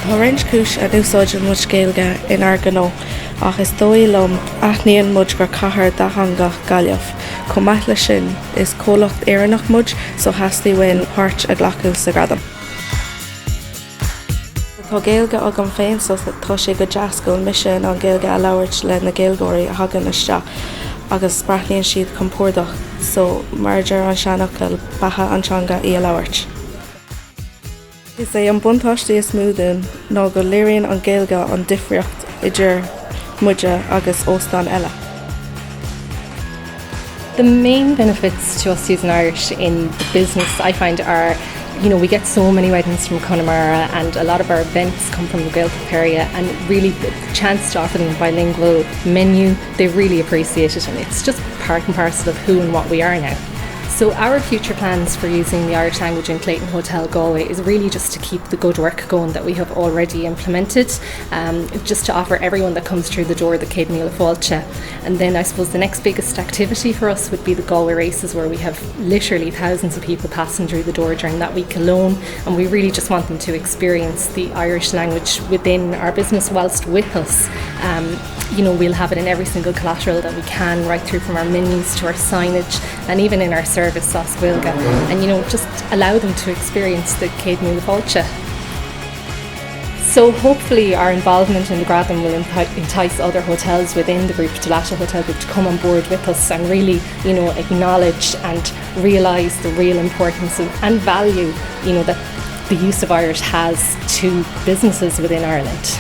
Tá roinnt cúis a úsáid an muid Gaeilge in Arganó ach is dóigh liom aithníonn muid gur cathair de hangach galleamh. Chomh maith leis sin is comhlacht éireannach muid so theastaí uainn páirt a ghlacadh sa gradam. Tá Gaeilge agam féin so tá sé go deascail mise an Gaeilge a labhairt le na Gaeilgeoirí a hagann isteach agus spraithlíonn siad compordach so mar deir an seanachil batha antseanga í a labhairt. Is é an buntáistí is smúdún ná go léiríonn an Gaeilge an difriocht idir muide agus óstán eile. The main benefits to us using Irish in the business I find are, we get so many weddings from Connemara and a lot of our events come from the Gaeltacht area, and really the chance to offer them a bilingual menu, they really appreciate it, and it's just part and parcel of who and what we are now. So our future plans for using the Irish language in Clayton Hotel Galway is really just to keep the good work going that we have already implemented, just to offer everyone that comes through the door the Céad Míle Fáilte. And then I suppose the next biggest activity for us would be the Galway races, where we have literally thousands of people passing through the door during that week alone, and we really just want them to experience the Irish language within our business whilst with us. We'll have it in every single collateral that we can, right through from our menus to our signage and even in our service as Gaeilge, and just allow them to experience the Céad Míle Fáilte. So hopefully our involvement in the Gratham will entice other hotels within the group, Dalata Hotel Group, to come on board with us and really, acknowledge and realise the real importance and value, that the use of Irish has to businesses within Ireland.